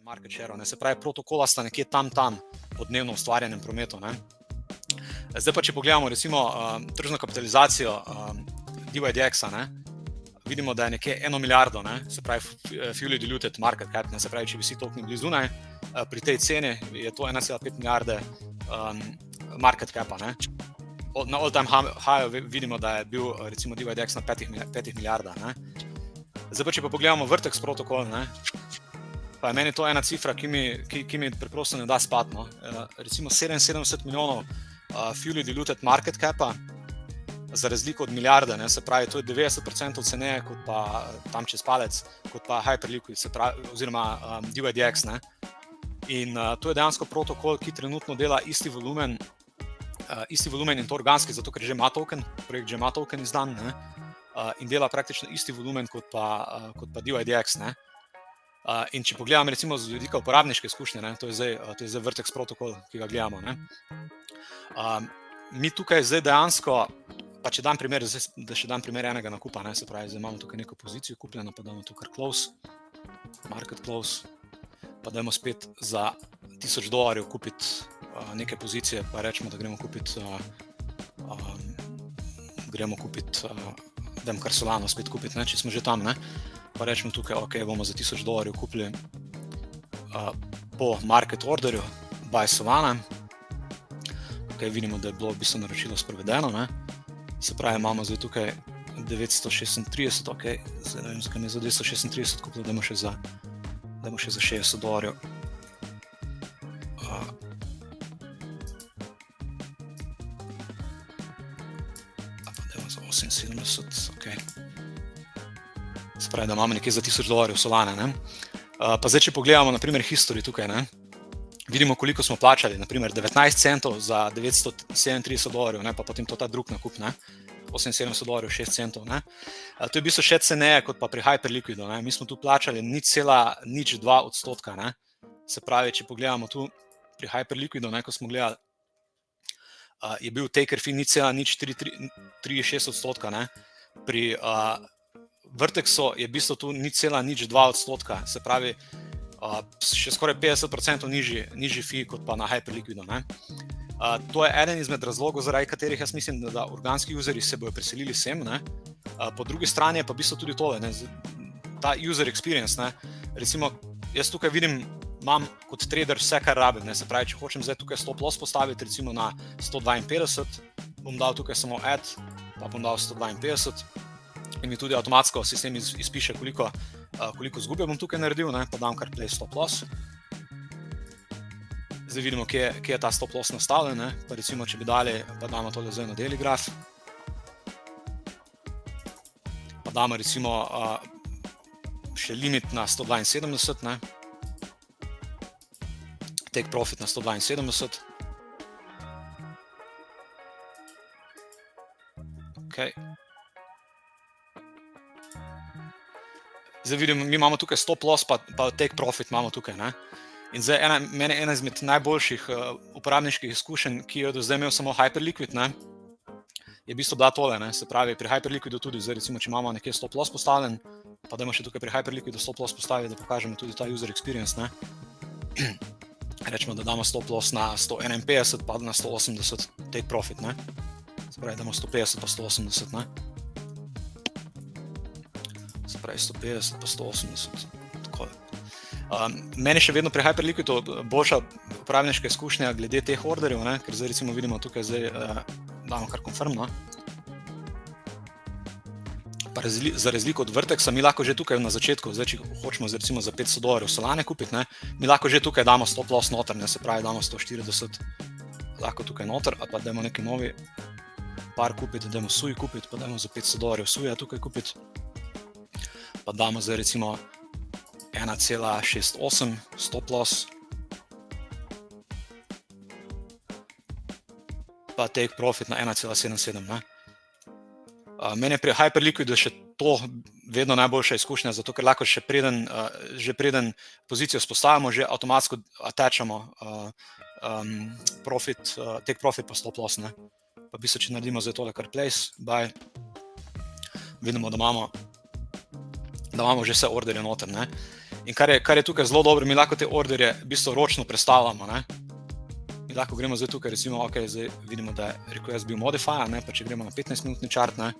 market share, ne, se pravi, protokola sta nekje tam po dnevno ustvarjenem prometu, ne. Zdaj pa, če pogledamo recimo tržno kapitalizacijo DYDX-a, ne, vidimo, da je nekje 1 milijardo, ne, se pravi, fully diluted market cap, ne, se pravi, če bi si toliko bili zunaj, pri tej ceni je to 1,5 milijarde market capa, ne. Na all time high vidimo, da je bil recimo DYDX na 5 milijardah, ne. Zdaj pa, če pa pogledamo Vertex protokol, ne, pa je meni to ena cifra, ki mi preprosto ne da spati, no. Recimo 77 milijonov fully diluted market capa, za razliko od milijarde, ne, se pravi, to je 90% ceneje kot pa tam čez palec, kot pa Hyperliquid, se pravi, oziroma DYDX, ne. In to je dejansko protokol, ki trenutno dela isti volumen in to organski, zato ker že ima token, projekt že ima token izdan, ne, in dela praktično isti volumen kot pa DYDX, ne. In če pogledam recimo z vidika uporabniške izkušnje, ne, to je zdaj Vertex protokol, ki ga gledamo, ne. Mi tukaj zdaj dejansko, pa če dam primer, da še dam primer enega nakupa, ne, se pravi, zdaj imamo tukaj neko pozicijo kupljeno, pa damo tukaj close, market close, pa dajmo spet za $1000 kupiti neke pozicije, pa rečemo, da gremo kupiti, dajmo kar Solano spet kupiti, ne, če smo že tam, ne. Pa rečemo tukaj, ok, bomo za $1000 kupili po market orderju, buy Solana. Ok, vidimo, da je bilo v bistvu naročilo sprovedeno, ne. Se pravi, imamo zdaj tukaj 936, ok, zdaj ne vem, zakaj mi je za 236 kupilo, dajmo še za $60. Dajmo za 78, ok. Se pravi, da imamo nekje za $1000 Solana, ne. Pa zdaj, če pogledamo, na primer, history tukaj, ne, vidimo, koliko smo plačali, na primer, 19 centov za $937, ne, pa potem to ta drug nakup, ne, $78, 6 centov, ne. To je v bistvu še ceneje, kot pa pri Hyperliquidu, ne, mi smo tu plačali 0,02%, ne. Se pravi, če pogledamo tu pri Hyperliquidu, ne, ko smo gledali, je bil taker fee 0,0336%, ne, pri Vertexu je v bistvu tu 0,02%, se pravi, še skoraj 50% nižji fee kot pa na Hyperliquidu, ne. To je eden izmed razlogov, zaradi katerih jaz mislim, da organski userji se bojo preselili sem, ne. Po drugi strani je pa v bistvu tudi tole, ne, ta user experience, ne, recimo, jaz tukaj vidim, imam kot trader vse, kar rabim, ne, se pravi, če hočem zdaj tukaj stop loss postaviti, recimo na 152, bom dal tukaj samo add, pa bom dal 152, in mi tudi avtomatsko sistem izpiše, koliko izgube bom tukaj naredil, ne, pa dam kar play stop loss. Zdaj vidimo, kje je ta stop loss nastavljen, ne, pa recimo, če bi dali, pa damo tole zdaj na daily graph, pa damo recimo še limit na 172, ne, take profit na 172, ok. Zdaj vidimo, mi imamo tukaj stop loss, pa take profit imamo tukaj, ne. In zdaj meni ena izmed najboljših uporabniških izkušenj, ki jo do zdaj imel samo Hyperliquid, ne, je v bistvu bila tole, ne, se pravi, pri Hyperliquidu tudi, zdaj recimo, če imamo nekje stop loss postavljen, pa dajmo še tukaj pri Hyperliquidu stop loss postaviti, da pokažemo tudi ta user experience, ne. Rečemo, da damo stop loss na 151, pa na 180 take profit, ne. Se pravi, damo 150 pa 180, ne. Se pravi, 150 pa 180, tako. Meni še vedno pri Hyperliquidu boljša uporabniška izkušnja glede teh orderjev, ne, ker zdaj recimo vidimo tukaj zdaj, damo kar confirm, no. Pa za razliko od Vertexa, mi lahko že tukaj na začetku, zdaj če hočemo recimo za $500 Solane kupiti, ne, mi lahko že tukaj damo stop loss noter, ne, se pravi, damo 140, lahko tukaj noter, ali pa dajmo neki novi par kupiti, dajmo SUI kupiti, pa dajmo za $500 SUI-ja tukaj kupiti, pa damo zdaj recimo 1,68 stop loss, pa take profit na 1,77, ne. Meni je pri Hyperliquidu še to vedno najboljša izkušnja, zato ker lahko že preden pozicijo spostavimo, že avtomatsko attachamo profit, take profit pa stop loss, ne. Pa v bistvu, če naredimo zdaj tole kar place, buy, vidimo, da imamo da imamo že vse orderje noter, ne. In kar je tukaj zelo dobro, mi lahko te orderje v bistvu ročno prestavljamo, ne. Mi lahko gremo zdaj tukaj, recimo, ok, zdaj vidimo, da je request bil modify, ne, pa če gremo na 15-minutni chart, ne,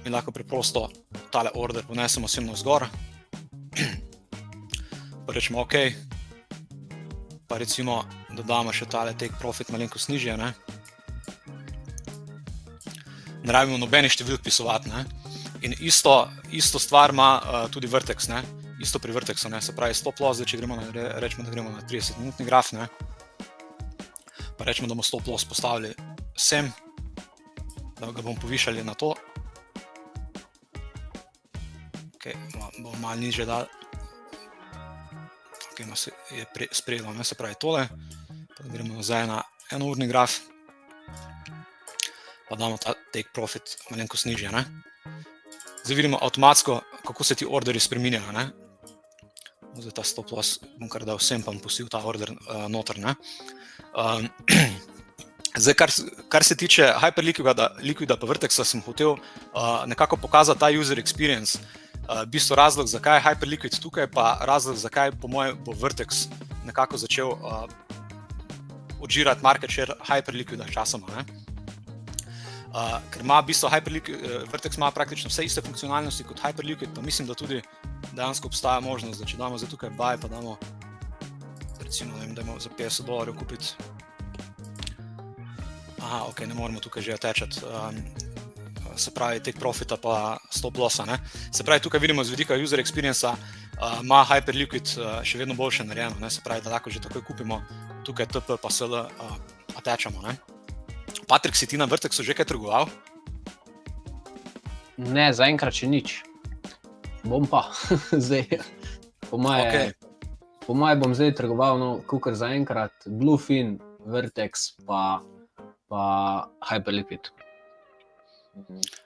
mi lahko preprosto tale order ponesemo sem navzgor, pa rečemo ok, pa recimo dodamo še tale take profit malenkost nižje, ne. Ne rabimo nobenih številk pisovati, ne. In isto stvar ima tudi Vertex, ne. Isto pri Vertexu, ne, se pravi stop loss, zdaj če rečemo, da gremo na 30-minutni graf, ne, pa rečemo, da bomo stop loss postavili sem, da ga bomo povišali na to. Ok, bomo malo nižje dali. Ok, nas je sprejelo, ne, se pravi tole, pa gremo nazaj na enourni graf, pa damo ta take profit malenkost nižje, ne. Zdaj vidimo avtomatsko, kako se ti orderji spreminjajo, ne. Zdaj ta stop loss bom kar dal vsem, pa bom pustil ta order noter, ne. Zdaj, kar se tiče Hyperliquida pa Vertexa, sem hotel nekako pokazati ta user experience. V bistvu razlog, zakaj je Hyperliquid tukaj, pa razlog, zakaj po mojem bo Vertex nekako začel odžirati market share Hyperliquida časoma, ne. Ker ima v bistvu Vertex ima praktično vse iste funkcionalnosti kot Hyperliquid, pa mislim, da tudi dejansko obstaja možnost, da če damo zdaj tukaj buy, pa damo recimo, ne vem, dajmo za $50 kupiti. Aha, ok, ne moramo tukaj že attachati, se pravi take profita pa stop lossa, ne. Se pravi, tukaj vidimo z vidika user experience-a, ima Hyperliquid še vedno boljše narejeno, ne, se pravi, da lahko že takoj kupimo tukaj TP pa SL attachamo, ne. Patrik, si ti na Vertexu že kaj trgoval? Ne, zaenkrat še nič. Bom pa, zdaj. Po moje bom zdaj trgoval, no, kakor zaenkrat, Bluefin, Vertex pa Hyperliquid.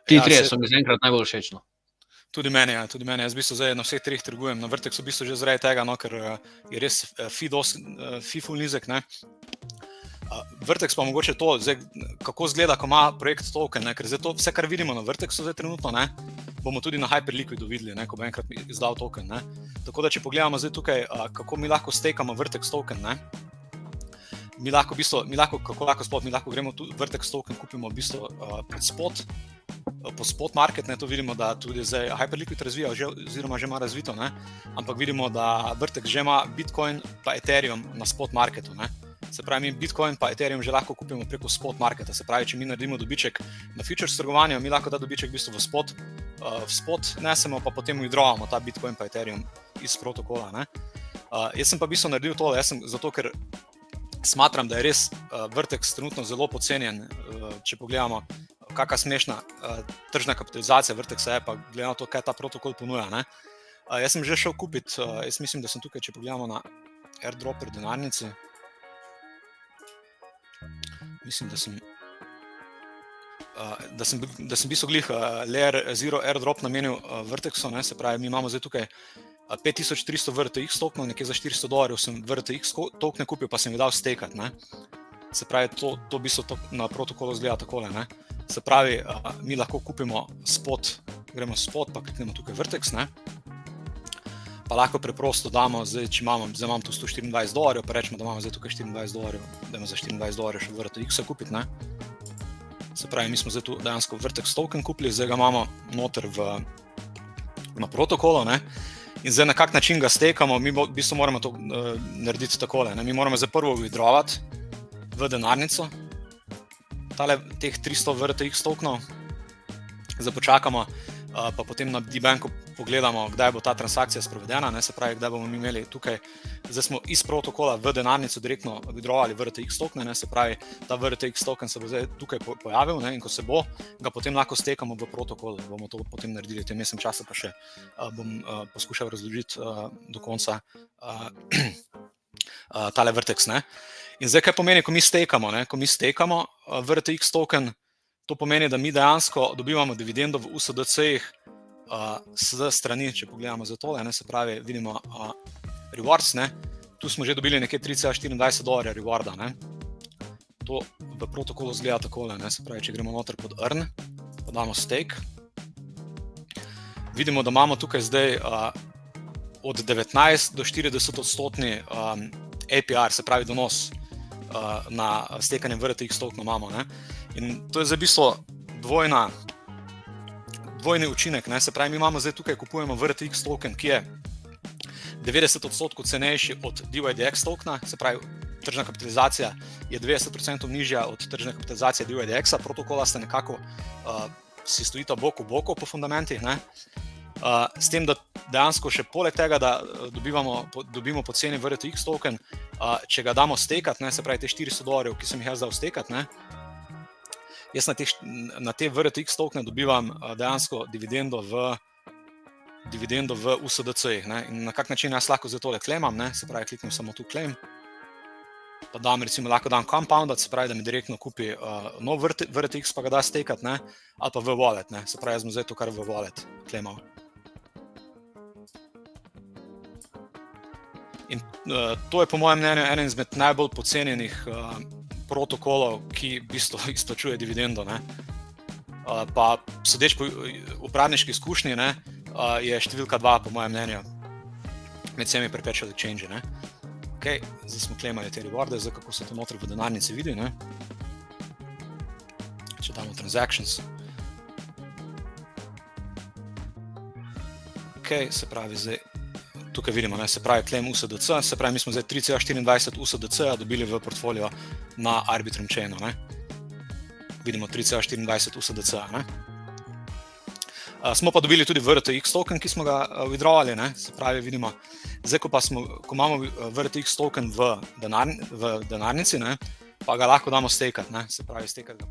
Ti trije so mi zaenkrat najbolj všečno. Tudi meni, jaz v bistvu zdaj na vseh treh trgujem, na Vertexu v bistvu že zaradi tega, no, ker je res fee ful nizek, ne. Vertex pa mogoče to, zdaj, kako izgleda, ko ima projekt token, ne, ker zdaj to vse, kar vidimo na Vertexu zdaj trenutno, ne, bomo tudi na Hyperliquidu videli, ne, ko bo enkrat izdal token, ne. Tako da, če pogledamo zdaj tukaj, kako mi lahko stakamo Vertex token, ne, mi lahko gremo tu Vertex token, kupimo v bistvu pred spot, po spot market, ne, to vidimo, da tudi zdaj Hyperliquid razvija, oziroma že ima razvito, ne, ampak vidimo, da Vertex že ima Bitcoin pa Ethereum na spot marketu, ne. Se pravi, mi Bitcoin pa Ethereum že lahko kupimo preko spot marketa, se pravi, če mi naredimo dobiček na futures trgovanju, mi lahko ta dobiček v bistvu v spot nesemo, pa potem withdrawamo ta Bitcoin pa Ethereum iz protokola, ne. Jaz sem pa v bistvu naredil tole, zato ker smatram, da je res Vertex trenutno zelo podcenjen, če pogledamo, kakšna smešna tržna kapitalizacija Vertexa je, pa glede na to, kaj ta protokol ponuja, ne. Jaz sem že šel kupiti, jaz mislim, da sem tukaj, če pogledamo na airdropper denarnici, mislim, da sem v bistvu glih layer 0 airdrop namenil Vertexu, ne, se pravi, mi imamo zdaj tukaj 5300 VRTX tokenov, nekje za $400 sem VRTX tokene kupil, pa sem jih dal stakeati, ne. Se pravi, to v bistvu na protokolu izgleda takole, ne. Se pravi, mi lahko kupimo spot, gremo spot, pa kliknemo tukaj Vertex, ne. Pa lahko preprosto damo, zdaj imam tu $124, pa rečemo, da imamo zdaj tukaj $24, dajmo za $24 še VRTX-a kupiti, ne. Se pravi, mi smo zdaj tu dejansko Vertex token kupili, zdaj ga imamo noter na protokolu, ne. In zdaj na kak način ga stakamo, mi v bistvu moramo to narediti takole, ne. Mi moramo zdaj prvo withdrawati v denarnico, teh 300 VRTX tokenov, zdaj počakamo, pa potem na D-Banku pogledamo, kdaj bo ta transakcija sprovedena, ne, se pravi, kdaj bomo mi imeli tukaj, zdaj smo iz protokola v denarnico direktno withdrawali VRTX tokene, ne, se pravi, ta VRTX token se bo zdaj tukaj pojavil, ne, in ko se bo, ga potem lahko stakamo v protokol, bomo to potem naredili, tem mesem časa pa še bom poskušal razložiti do konca tale Vertex, ne. In zdaj, kaj pomeni, ko mi stakamo, ne, ko mi stakamo VRTX token, to pomeni, da mi dejansko dobivamo dividendo v USDC-jih s strani, če pogledamo za tole, ne, se pravi, vidimo rewards, ne, tu smo že dobili nekje $3,24 rewarda, ne. To v protokolu izgleda takole, ne, se pravi, če gremo noter pod earn, pa damo stake, vidimo, da imamo tukaj zdaj od 19 do 40% APR, se pravi donos na stekanje VRTX token imamo. Ne? In to je zdaj v bistvu dvojni učinek. Ne? Se pravi, mi imamo zdaj tukaj kupujemo VRTX token, ki je 90% cenejši od DYDX tokena, se pravi, tržna kapitalizacija je 90% nižja od tržne kapitalizacije DYDX-a, protokola sta nekako si stojita bok v boku po fundamentih, ne? S tem, da dejansko še poleg tega, da dobimo poceni VRTX token, če ga damo stekati, se pravi te $400, ki sem jih jaz dal stekati, jaz na te VRTX tokene dobivam dejansko dividendo v USDC-jih. In na kak način jaz lahko zdaj tole claimam, se pravi, kliknem samo tu claim, pa lahko dam compoundat, se pravi, da mi direktno kupi nov VRTX, pa ga da stekati, ali pa v wallet, se pravi, jaz bom zdaj to kar v wallet claimal. In to je po mojem mnenju eden izmed najbolj pocenjenih protokolov, ki v bistvu izplačuje dividendo. Pa sodeč po uporabniški izkušnji, je številka 2 po mojem mnenju med vsemi perpetual exchange. Okay, zdaj smo claimali te rewarde, zdaj kako se to notri v denarnici vidi. Če damo transactions. Okay, se pravi zdaj, tukaj vidimo, se pravi claim USDC, se pravi mi smo zdaj 3,24 USDC dobili v portfolio na Arbitrum chainu. Vidimo 3,24 USDC. Smo pa dobili tudi VRTX token, ki smo ga withdrawali, se pravi vidimo, zdaj ko imamo VRTX token v denarnici, pa ga lahko damo stekati, se pravi stekati ga.